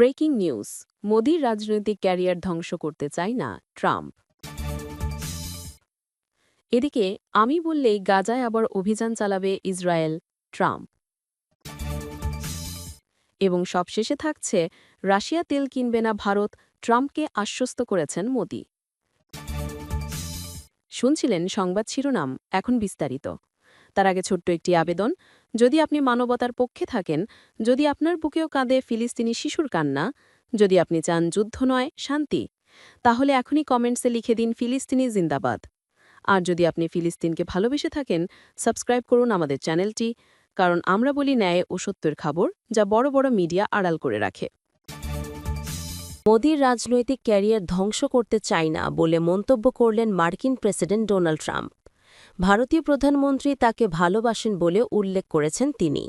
Breaking news, মোদির রাজনৈতিক career ধ্বংস করতে চায় না ট্রাম্প। এদিকে আমি বললেই গাজায় আবার অভিযান চালাবে ইসরায়েল, ট্রাম্প। এবং সবশেষে থাকছে রাশিয়া তেল কিনবে না ভারত, ট্রাম্পকে আশ্বস্ত করেছেন মোদি। শুনছিলেন সংবাদ শিরোনাম, এখন বিস্তারিত। তার আগে ছোট্ট একটি আবেদন, যদি আপনি মানবতার পক্ষে থাকেন, যদি আপনার বুকেও কাঁদে ফিলিস্তিনি শিশুর কান্না, যদি আপনি চান যুদ্ধ নয় শান্তি, তাহলে এখনই কমেন্টসে লিখে দিন ফিলিস্তিনি জিন্দাবাদ। আর যদি আপনি ফিলিস্তিনকে ভালোবেসে থাকেন, সাবস্ক্রাইব করুন আমাদের চ্যানেলটি, কারণ আমরা বলি ন্যায় ও সত্যের খবর, যা বড় বড় মিডিয়া আড়াল করে রাখে। মোদির রাজনৈতিক ক্যারিয়ার ধ্বংস করতে চায় না বলে মন্তব্য করলেন মার্কিন প্রেসিডেন্ট ডোনাল্ড ট্রাম্প। ভারতীয় প্রধানমন্ত্রী তাকে ভালোবাসেন বলে উল্লেখ করেছেন তিনি।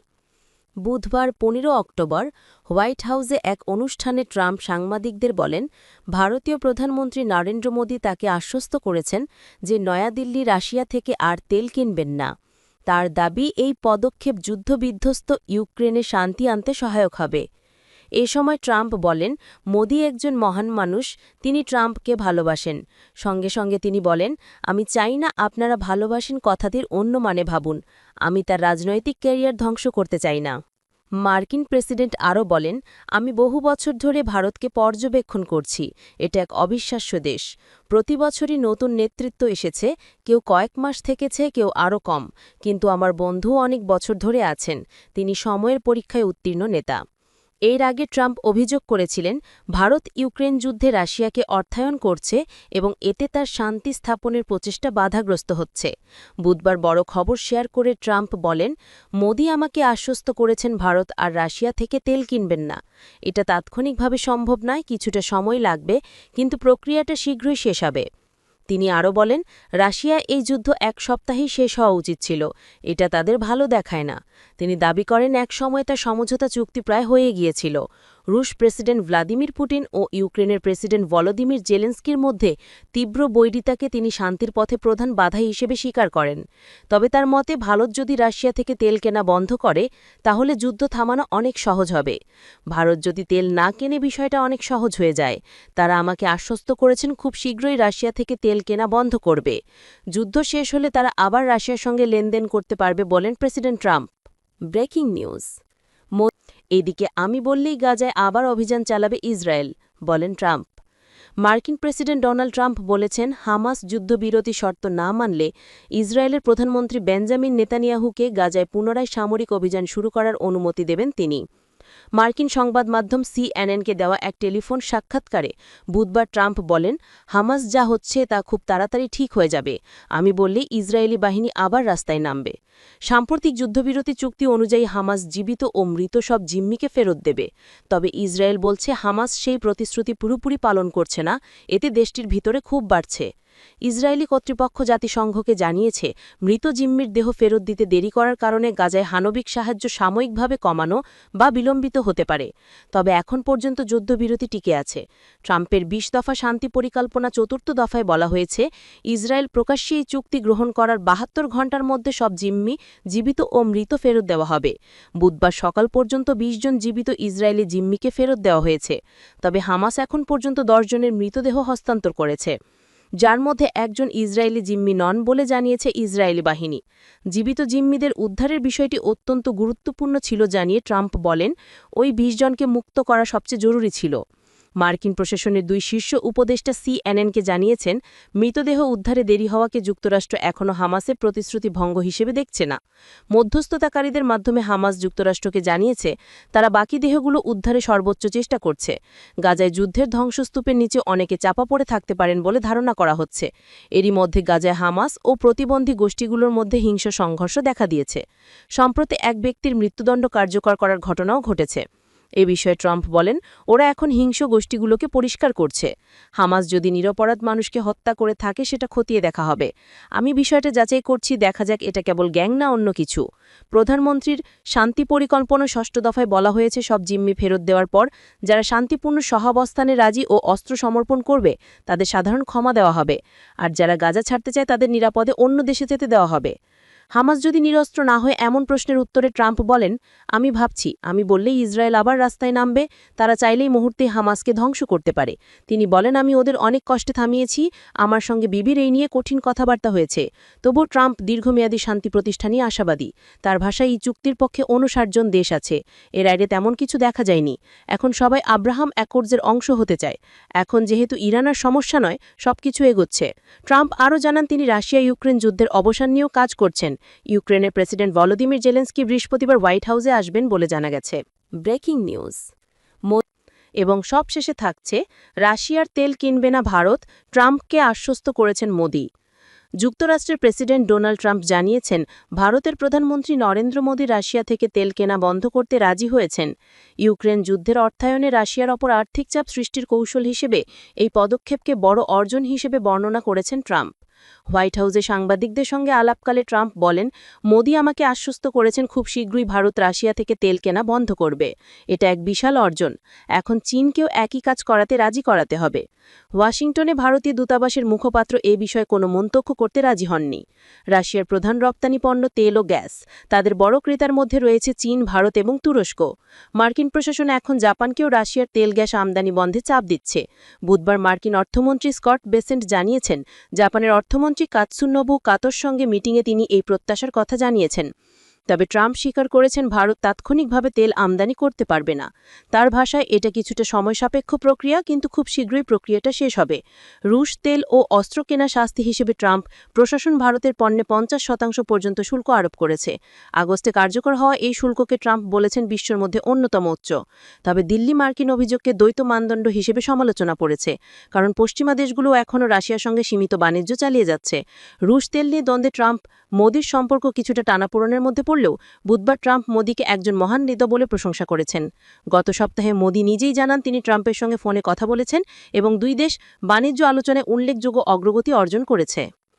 বুধবার ১৫ অক্টোবর হোয়াইট হাউসে এক অনুষ্ঠানে ট্রাম্প সাংবাদিকদের বলেন, ভারতীয় প্রধানমন্ত্রী নরেন্দ্র মোদী তাকে আশ্বস্ত করেছেন যে নয়াদিল্লি রাশিয়া থেকে আর তেল কিনবেন না। তার দাবি, এই পদক্ষেপ যুদ্ধবিধ্বস্ত ইউক্রেনে শান্তি আনতে সহায়ক হবে। এ সময় ট্রাম্প বলেন, মোদি একজন মহান মানুষ, তিনি ট্রাম্পকে ভালোবাসেন। সঙ্গে সঙ্গে তিনি বলেন, আমি চাই না আপনারা ভালোবাসেন কথাটির অন্য মানে ভাবুন। আমি তার রাজনৈতিক ক্যারিয়ার ধ্বংস করতে চাই না। মার্কিন প্রেসিডেন্ট আরও বলেন, আমি বহু বছর ধরে ভারতকে পর্যবেক্ষণ করছি। এটা এক অবিশ্বাস্য দেশ। প্রতি বছরই নতুন নেতৃত্ব এসেছে, কেউ কয়েক মাস থেকেছে, কেউ আরও কম, কিন্তু আমার বন্ধুও অনেক বছর ধরে আছেন। তিনি সময়ের পরীক্ষায় উত্তীর্ণ নেতা। এর আগে ট্রাম্প অভিযোগ করেছিলেন, ভারত ইউক্রেন যুদ্ধে রাশিয়াকে অর্থায়ন করছে এবং এতে তার শান্তি স্থাপনের প্রচেষ্টা বাধাগ্রস্ত হচ্ছে। বুধবার বড় খবর শেয়ার করে ট্রাম্প বলেন, মোদি আমাকে আশ্বস্ত করেছেন ভারত আর রাশিয়া থেকে তেল কিনবেন না। এটা তাৎক্ষণিকভাবে সম্ভব নয়, কিছুটা সময় লাগবে, কিন্তু প্রক্রিয়াটা শীঘ্রই শেষ হবে। তিনি আরও বলেন, রাশিয়া এই যুদ্ধ এক সপ্তাহেই শেষ হওয়া উচিত ছিল। এটা তাদের ভালো দেখায় না। তিনি দাবি করেন, এক সময় তার সমঝোতা চুক্তি প্রায় হয়ে গিয়েছিল। রুশ প্রেসিডেন্ট ভ্লাদিমির পুতিন ও ইউক্রেনের প্রেসিডেন্ট ভলোদিমির জেলেন্সকির মধ্যে তীব্র বৈরিতাকে তিনি শান্তির পথে প্রধান বাধা হিসেবে স্বীকার করেন। তবে তার মতে, ভারত যদি রাশিয়া থেকে তেল কেনা বন্ধ করে, তাহলে যুদ্ধ থামানো অনেক সহজ হবে। ভারত যদি তেল না কেনে, বিষয়টা অনেক সহজ হয়ে যায়। তারা আমাকে আশ্বস্ত করেছেন, খুব শীঘ্রই রাশিয়া থেকে তেল কেনা বন্ধ করবে। যুদ্ধ শেষ হলে তারা আবার রাশিয়ার সঙ্গে লেনদেন করতে পারবে, বলেন প্রেসিডেন্ট ট্রাম্প। ব্রেকিং নিউজ, এদিকে আমি বললেই গাজায় আবার অভিযান চালাবে ইসরায়েল, বলেন ট্রাম্প। মার্কিন প্রেসিডেন্ট ডোনাল্ড ট্রাম্প বলেছেন, হামাস যুদ্ধবিরতি শর্ত না মানলে ইসরায়েলের প্রধানমন্ত্রী বেঞ্জামিন নেতানিয়াহুকে গাজায় পুনরায় সামরিক অভিযান শুরু করার অনুমতি দেবেন তিনি। মার্কিন সংবাদ মাধ্যম সিএনএনকে দেওয়া এক টেলিফোন সাক্ষাৎকারে বুধবার ট্রাম্প বলেন, হামাস যা হচ্ছে তা খুব তাড়াতাড়ি ঠিক হয়ে যাবে। আমি বললেই ইসরায়েলি বাহিনী আবার রাস্তায় নামবে। সাম্প্রতিক যুদ্ধবিরতি চুক্তি অনুযায়ী হামাস জীবিত ও মৃত সব জিম্মিকে ফেরত দেবে। তবে ইসরায়েল বলছে, হামাস সেই প্রতিশ্রুতি পুরোপুরি পালন করছে না, এতে দেশটির ভিতরে ক্ষোভ বাড়ছে। ইসরায়েলি কর্তৃপক্ষ জাতিসংঘকে জানিয়েছে, মৃত জিম্মির দেহ ফেরত দিতে দেরি করার কারণে গাজায় মানবিক সাহায্য সাময়িকভাবে কমানো বা বিলম্বিত হতে পারে। তবে এখন পর্যন্ত যুদ্ধবিরতি টিকে আছে। ট্রাম্পের ২০ দফা শান্তি পরিকল্পনা চতুর্থ দফায় বলা হয়েছে, ইসরায়েল প্রকাশ্যে এই চুক্তি গ্রহণ করার ৭২ ঘণ্টার মধ্যে সব জিম্মি, জীবিত ও মৃত ফেরত দেওয়া হবে। বুধবার সকাল পর্যন্ত ২০ জন জীবিত ইসরায়েলি জিম্মিকে ফেরত দেওয়া হয়েছে। তবে হামাস এখন পর্যন্ত ১০ জনের মৃতদেহ হস্তান্তর করেছে, যার মধ্যে একজন ইসরায়েলি জিম্মি নন বলে জানিয়েছে ইসরায়েলি বাহিনী। জীবিত জিম্মিদের উদ্ধারের বিষয়টি অত্যন্ত গুরুত্বপূর্ণ ছিল জানিয়ে ট্রাম্প বলেন, ওই ২০ জনকে মুক্ত করা সবচেয়ে জরুরি ছিল। মার্কিন প্রশাসনের ২ শীর্ষ উপদেষ্টা সিএনএনকে জানিয়েছেন, মৃতদেহ উদ্ধারে দেরি হওয়াকে যুক্তরাষ্ট্র এখনও হামাসের প্রতিশ্রুতি ভঙ্গ হিসেবে দেখছে না। মধ্যস্থতাকারীদের মাধ্যমে হামাস যুক্তরাষ্ট্রকে জানিয়েছে, তারা বাকি দেহগুলো উদ্ধারে সর্বোচ্চ চেষ্টা করছে। গাজায় যুদ্ধের ধ্বংসস্তূপের নিচে অনেকে চাপা পড়ে থাকতে পারেন বলে ধারণা করা হচ্ছে। এরই মধ্যে গাজায় হামাস ও প্রতিবন্ধী গোষ্ঠীগুলোর মধ্যে হিংস্র সংঘর্ষ দেখা দিয়েছে। সম্প্রতি এক ব্যক্তির মৃত্যুদণ্ড কার্যকর করার ঘটনাও ঘটেছে। এ বিষয়ে ট্রাম্প বলেন, ওরা এখন হিংস্র গোষ্ঠীগুলোকে পরিষ্কার করছে। হামাস যদি নিরপরাধ মানুষকে হত্যা করে থাকে, সেটা খতিয়ে দেখা হবে। আমি বিষয়টা যাচাই করছি, দেখা যাক এটা কেবল গ্যাং না অন্য কিছু। প্রধানমন্ত্রীর শান্তি পরিকল্পনা ষষ্ঠ দফায় বলা হয়েছে, সব জিম্মি ফেরত দেওয়ার পর যারা শান্তিপূর্ণ সহাবস্থানে রাজি ও অস্ত্র সমর্পণ করবে, তাদের সাধারণ ক্ষমা দেওয়া হবে। আর যারা গাজা ছাড়তে চায়, তাদের নিরাপদে অন্য দেশে যেতে দেওয়া হবে। হামাস যদি নিরস্ত্র না হয় এমন প্রশ্নের উত্তরে ট্রাম্প বলেন, আমি ভাবছি, আমি বললেই ইসরায়েল আবার রাস্তায় নামবে, তারা চাইলেই মুহূর্তে হামাসকে ধ্বংস করতে পারে। তিনি বলেন, আমি ওদের অনেক কষ্টে থামিয়েছি, আমার সঙ্গে বিবির এই নিয়ে কঠিন কথাবার্তা হয়েছে। তবু ট্রাম্প দীর্ঘমেয়াদী শান্তি প্রতিষ্ঠা নিয়ে আশাবাদী। তার ভাষায় এই চুক্তির পক্ষে 59 জন দেশ আছে। এর আগে তেমন কিছু দেখা যায়নি। এখন সবাই আব্রাহাম অ্যাকর্ডসের অংশ হতে চায়। এখন যেহেতু ইরান আর সমস্যা নয়, সবকিছু এগোচ্ছে। ট্রাম্প আরও জানান, তিনি রাশিয়া ইউক্রেন যুদ্ধের অবসান নিয়েও কাজ করছেন। ইউক্রেনের প্রেসিডেন্ট ভলোদিমির জেলেন্সকি বৃহস্পতিবার হোয়াইট হাউসে আসবেন বলে জানা গেছে। Breaking news. এবং সবশেষে থাকছে, রাশিয়ার তেল কিনবে না ভারত, ট্রাম্পকে আশ্বস্ত করেছেন মোদি। যুক্তরাষ্ট্রের প্রেসিডেন্ট ডোনাল্ড ট্রাম্প জানিয়েছেন, ভারতের প্রধানমন্ত্রী নরেন্দ্র মোদী রাশিয়া থেকে তেল কেনা বন্ধ করতে রাজি হয়েছেন। ইউক্রেন যুদ্ধের অর্থায়নে রাশিয়ার ওপর আর্থিক চাপ সৃষ্টির কৌশল হিসেবে এই পদক্ষেপকে বড় অর্জন হিসেবে বর্ণনা করেছেন ট্রাম্প। হোয়াইট হাউসে সাংবাদিকদের সঙ্গে আলাপকালে ট্রাম্প বলেন, মোদি আমাকে আশ্বস্ত করেছেন খুব শীঘ্রই ভারত রাশিয়া থেকে তেল কেনা বন্ধ করবে। এটা এক বিশাল অর্জন। এখন চীনকেও একই কাজ করাতে রাজি করাতে হবে। ওয়াশিংটনে ভারতীয় দূতাবাসের মুখপাত্র এ বিষয়ে কোনো মন্তব্য করতে রাজি হননি। রাশিয়ার প্রধান রপ্তানি পণ্য তেল ও গ্যাস। তাদের বড় ক্রেতার মধ্যে রয়েছে চীন, ভারত এবং তুরস্ক। মার্কিন প্রশাসন এখন জাপানকেও রাশিয়ার তেল গ্যাস আমদানি বন্ধে চাপ দিচ্ছে। বুধবার মার্কিন অর্থমন্ত্রী স্কট বেসেন্ট জানিয়েছেন, জাপানের অর্থমন্ত্রী কাতসুনোবু কাতোর সঙ্গে মিটিংয়ে তিনি এই প্রত্যাশার কথা জানিয়েছেন। তবে ট্রাম্প স্বীকার করেছেন, ভারত তাৎক্ষণিকভাবে তেল আমদানি করতে পারবে না। তার ভাষায়, এটা কিছুটা সময়সাপেক্ষ প্রক্রিয়া, কিন্তু খুব শীঘ্রই প্রক্রিয়াটা শেষ হবে। রুশ তেল ও অস্ত্র কেনা শাস্তি হিসেবে ট্রাম্প প্রশাসন ভারতের পণ্যে 50% পর্যন্ত শুল্ক আরোপ করেছে। আগস্টে কার্যকর হওয়া এই শুল্ককে ট্রাম্প বলেছেন বিশ্বের মধ্যে অন্যতম উচ্চ। তবে দিল্লি মার্কিন অভিযোগকে দ্বৈত মানদণ্ড হিসেবে সমালোচনা করেছে, কারণ পশ্চিমা দেশগুলো এখনও রাশিয়ার সঙ্গে সীমিত বাণিজ্য চালিয়ে যাচ্ছে। রুশ তেল নিয়ে দ্বন্দ্বে ট্রাম্প মোদির সম্পর্ক কিছুটা টানাপোড়েনের মধ্যে পড়লেও বুধবার ট্রাম্প মোদিকে একজন মহান নেতা বলে প্রশংসা করেছেন। গত সপ্তাহে মোদি নিজেই জানান, তিনি ট্রাম্পের সঙ্গে ফোনে কথা বলেছেন এবং দুই দেশ বাণিজ্য আলোচনায় উল্লেখযোগ্য অগ্রগতি অর্জন করেছে।